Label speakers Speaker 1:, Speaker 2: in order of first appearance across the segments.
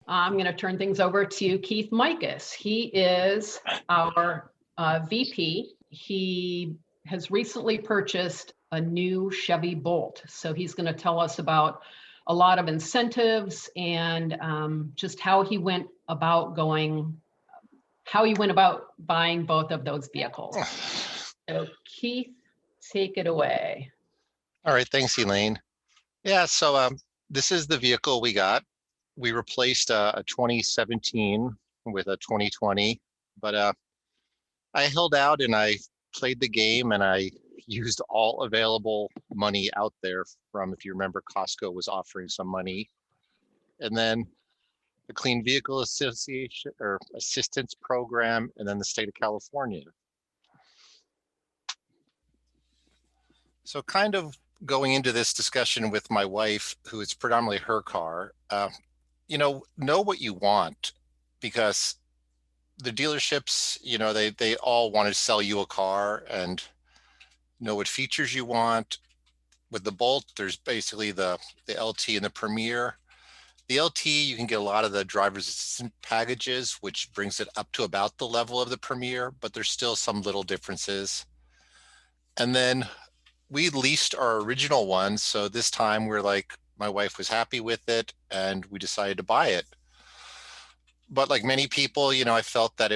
Speaker 1: I'm going to turn things over to Keith Mikas. He is our VP. He has recently purchased a new Chevy Bolt. So he's going to tell us about a lot of incentives and just how he went about buying both of those vehicles. So Keith, take it away.
Speaker 2: All right, thanks, Elaine. Yeah, so this is the vehicle we got. We replaced a 2017 with a 2020, but I held out and I played the game and I used all available money out there from, if you remember, Costco was offering some money. And then the Clean Vehicle Association or Assistance Program, and then the state of California. So kind of going into this discussion with my wife, who is predominantly her car, know what you want, because the dealerships, they all want to sell you a car and know what features you want. With the Bolt, there's basically the LT and the Premier. The LT, you can get a lot of the driver's assistant packages, which brings it up to about the level of the Premier, but there's still some little differences. And then we leased our original one. So this time my wife was happy with it and we decided to buy it. But like many people, I felt that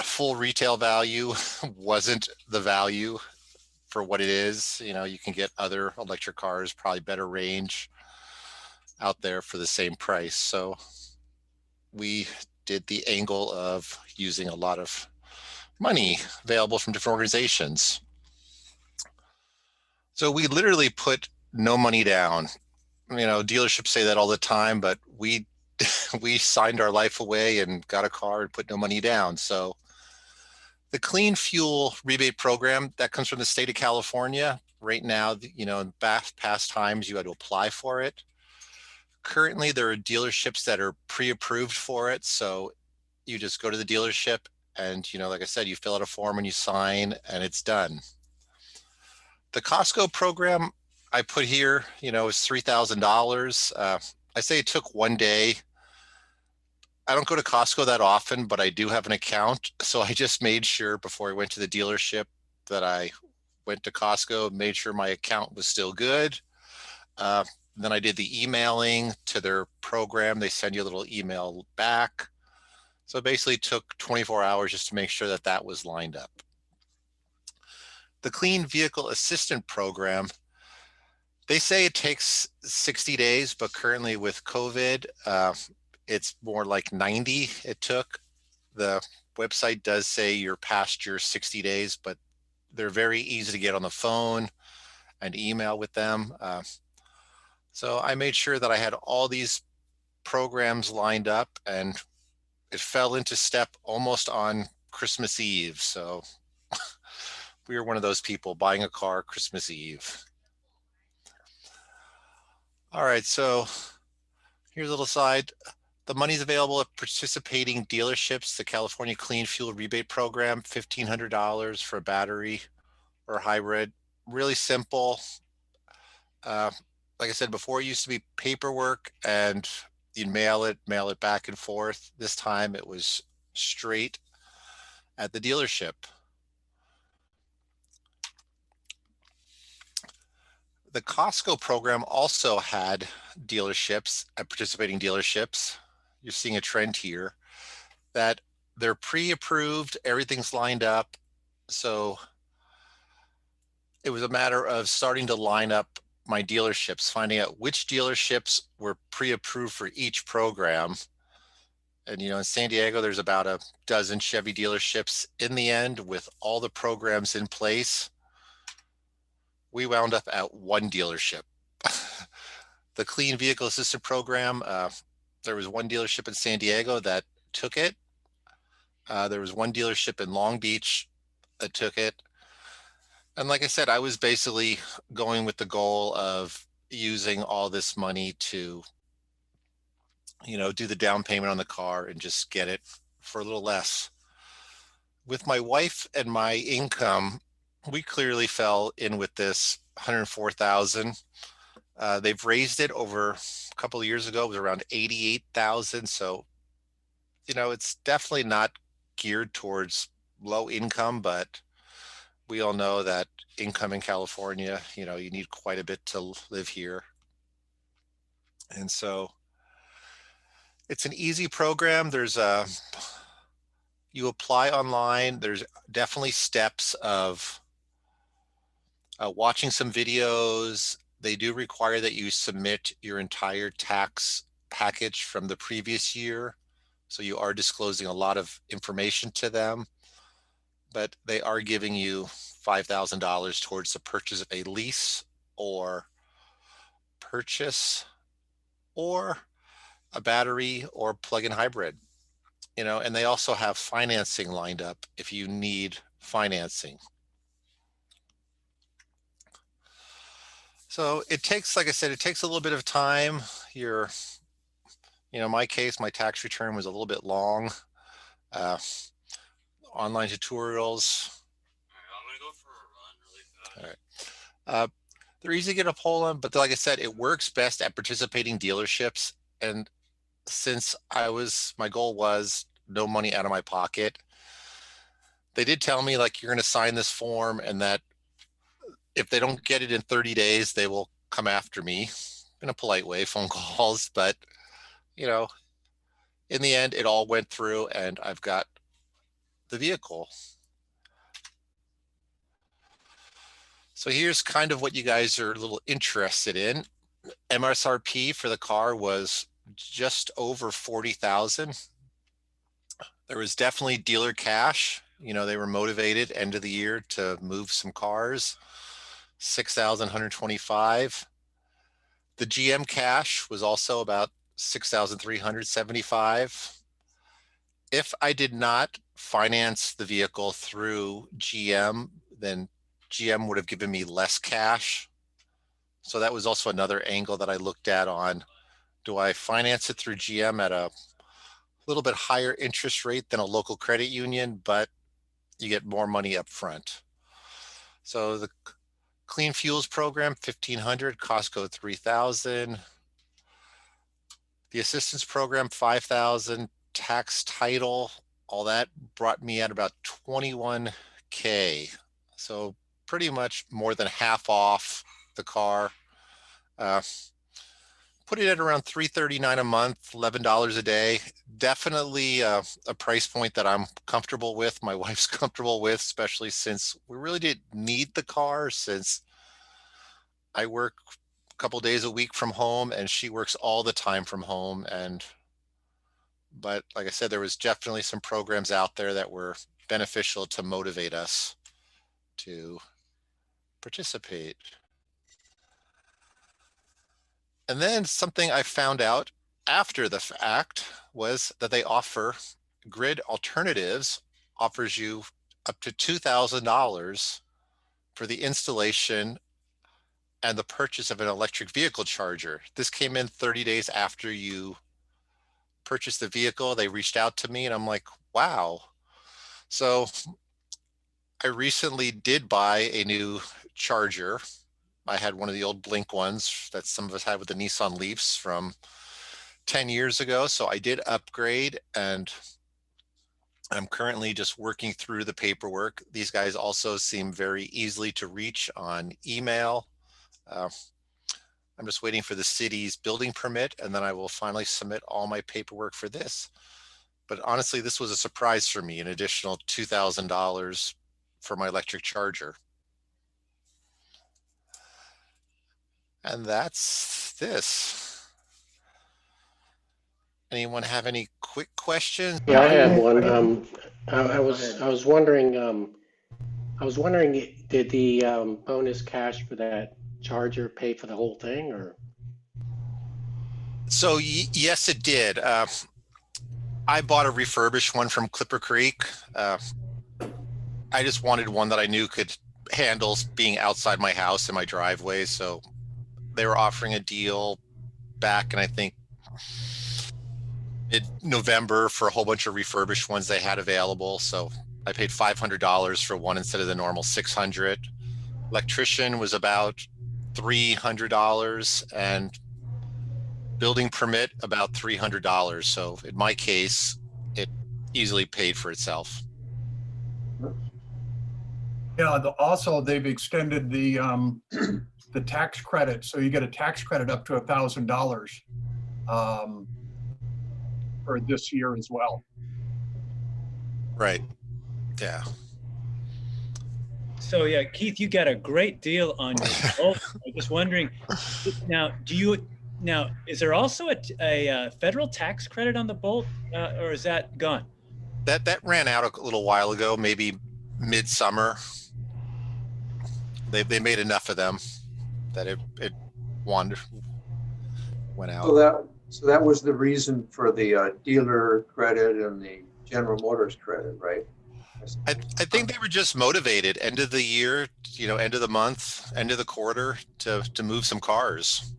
Speaker 2: full retail value wasn't the value for what it is. You can get other electric cars, probably better range out there for the same price. So we did the angle of using a lot of money available from different organizations. So we literally put no money down. Dealerships say that all the time, but we signed our life away and got a car and put no money down. So the Clean Fuel Rebate Program, that comes from the state of California. Right now, in past times, you had to apply for it. Currently, there are dealerships that are pre-approved for it. So you just go to the dealership and, like I said, you fill out a form and you sign and it's done. The Costco program I put here, is $3,000. I say it took one day. I don't go to Costco that often, but I do have an account. So I just made sure before I went to the dealership that I went to Costco, made sure my account was still good. Then I did the emailing to their program. They send you a little email back. So it basically took 24 hours just to make sure that that was lined up. The Clean Vehicle Assistant Program, they say it takes 60 days, but currently with COVID, it's more like 90 it took. The website does say you're past your 60 days, but they're very easy to get on the phone and email with them. So I made sure that I had all these programs lined up, and it fell into step almost on Christmas Eve. So we were one of those people buying a car Christmas Eve. All right, so here's a little side. The money's available at participating dealerships, the California Clean Fuel Rebate Program, $1,500 for a battery or a hybrid. Really simple. Like I said before, it used to be paperwork and you'd mail it back and forth. This time it was straight at the dealership. The Costco program also had dealerships, participating dealerships. You're seeing a trend here that they're pre-approved, everything's lined up. So it was a matter of starting to line up my dealerships, finding out which dealerships were pre-approved for each program. And in San Diego, there's about a dozen Chevy dealerships. In the end, with all the programs in place, we wound up at one dealership. The Clean Vehicle Assistant Program, there was one dealership in San Diego that took it. There was one dealership in Long Beach that took it. And like I said, I was basically going with the goal of using all this money to, do the down payment on the car and just get it for a little less. With my wife and my income, we clearly fell in with this $104,000. They've raised it over a couple of years ago. It was around 88,000. So, it's definitely not geared towards low income, but we all know that income in California, you need quite a bit to live here. And so it's an easy program. You apply online. There's definitely steps of watching some videos. They do require that you submit your entire tax package from the previous year. So you are disclosing a lot of information to them, but they are giving you $5,000 towards the purchase of a lease or purchase or a battery or plug-in hybrid, and they also have financing lined up if you need financing. So it takes, like I said, it takes a little bit of time. My case, my tax return was a little bit long. Online tutorials.
Speaker 3: I'm gonna go for a run really fast.
Speaker 2: All right. They're easy to get a hold on, but like I said, it works best at participating dealerships. And since my goal was no money out of my pocket, they did tell me, like, you're going to sign this form and that if they don't get it in 30 days, they will come after me in a polite way, phone calls. But, in the end, it all went through and I've got the vehicle. So here's kind of what you guys are a little interested in. MSRP for the car was just over 40,000. There was definitely dealer cash. They were motivated end of the year to move some cars. 6,125. The GM cash was also about 6,375. If I did not finance the vehicle through GM, then GM would have given me less cash. So that was also another angle that I looked at on, do I finance it through GM at a little bit higher interest rate than a local credit union, but you get more money up front. So the Clean Fuels program, 1,500, Costco 3,000. The assistance program, 5,000, tax title, all that brought me at about 21K. So pretty much more than half off the car. Put it at around $339 a month, $11 a day. Definitely a price point that I'm comfortable with. My wife's comfortable with, especially since we really didn't need the car, since I work a couple days a week from home and she works all the time from home. But like I said, there was definitely some programs out there that were beneficial to motivate us to participate. And then something I found out after the fact was that they offer Grid Alternatives, offers you up to $2,000 for the installation and the purchase of an electric vehicle charger. This came in 30 days after you purchased the vehicle. They reached out to me and I'm like, wow. So I recently did buy a new charger. I had one of the old Blink ones that some of us had with the Nissan Leafs from 10 years ago. So I did upgrade and I'm currently just working through the paperwork. These guys also seem very easily to reach on email. I'm just waiting for the city's building permit and then I will finally submit all my paperwork for this. But honestly, this was a surprise for me, an additional $2,000 for my electric charger. And that's this. Anyone have any quick questions?
Speaker 4: Yeah, I had one. I was wondering, did the bonus cash for that charger pay for the whole thing, or?
Speaker 2: So yes, it did. I bought a refurbished one from Clipper Creek. I just wanted one that I knew could handle being outside my house in my driveway. So they were offering a deal back in, I think, mid-November for a whole bunch of refurbished ones they had available. So I paid $500 for one instead of the normal $600. Electrician was about $300 and building permit about $300. So in my case, it easily paid for itself.
Speaker 5: Yeah, also they've extended the tax credit, so you get a tax credit up to $1,000 for this year as well.
Speaker 2: Right. Yeah.
Speaker 6: So yeah, Keith, you got a great deal on your Bolt. I'm just wondering, now, is there also a federal tax credit on the Bolt, or is that gone?
Speaker 2: That ran out a little while ago, maybe midsummer. They made enough of them that it went out.
Speaker 7: So that was the reason for the dealer credit and the General Motors credit, right?
Speaker 2: I think they were just motivated end of the year, end of the month, end of the quarter to move some cars.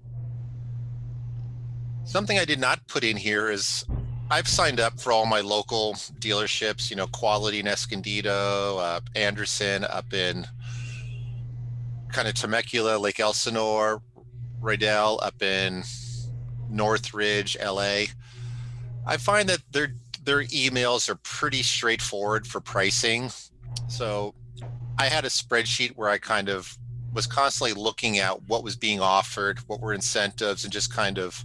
Speaker 2: Something I did not put in here is I've signed up for all my local dealerships, Quality in Escondido, Anderson up in kind of Temecula, Lake Elsinore, Rydell up in Northridge, LA. I find that their emails are pretty straightforward for pricing. So I had a spreadsheet where I kind of was constantly looking at what was being offered, what were incentives, and just kind of,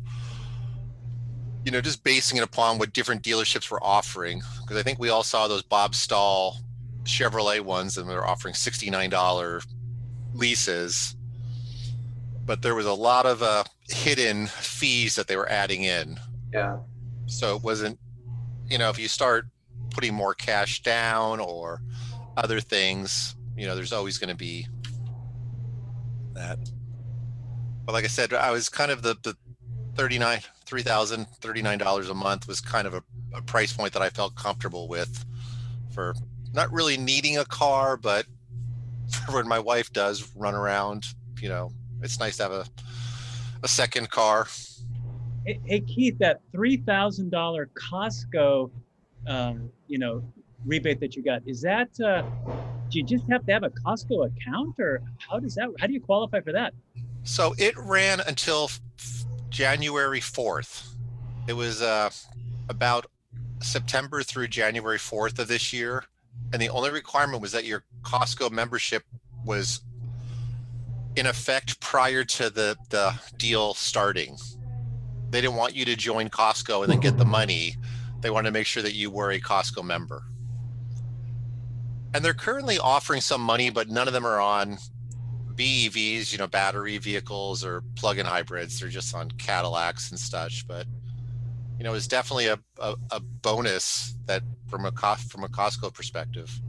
Speaker 2: just basing it upon what different dealerships were offering. Because I think we all saw those Bob Stahl Chevrolet ones, and they're offering $69 leases. But there was a lot of hidden fees that they were adding in.
Speaker 7: Yeah.
Speaker 2: So it wasn't, if you start putting more cash down or other things, there's always going to be that. But like I said, I was kind of the $39 a month was kind of a price point that I felt comfortable with for not really needing a car, but for when my wife does run around, it's nice to have a second car.
Speaker 6: Hey Keith, that $3,000 Costco, rebate that you got, is that, do you just have to have a Costco account, or how do you qualify for that?
Speaker 2: So it ran until January 4th. It was about September through January 4th of this year. And the only requirement was that your Costco membership was in effect prior to the deal starting. They didn't want you to join Costco and then get the money. They wanted to make sure that you were a Costco member. And they're currently offering some money, but none of them are on BEVs, battery vehicles or plug-in hybrids. They're just on Cadillacs and such. But, it's definitely a bonus that from a Costco perspective.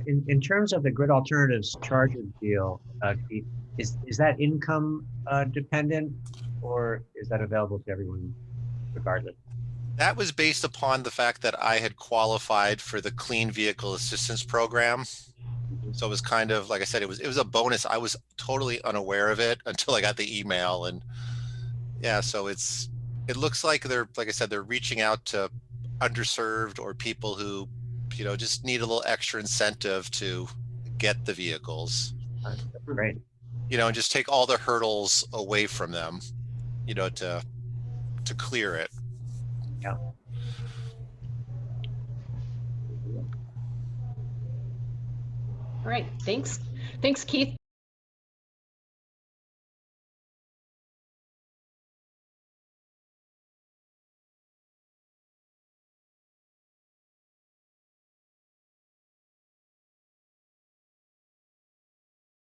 Speaker 8: In terms of the Grid Alternatives charger deal, Keith, is that income dependent, or is that available to everyone regardless?
Speaker 2: That was based upon the fact that I had qualified for the Clean Vehicle Assistance Program. So it was kind of, like I said, it was a bonus. I was totally unaware of it until I got the email. And yeah, so it looks like they're reaching out to underserved or people who, just need a little extra incentive to get the vehicles.
Speaker 8: That's great.
Speaker 2: And just take all the hurdles away from them, to clear it.
Speaker 8: Yeah.
Speaker 1: All right, thanks, Keith.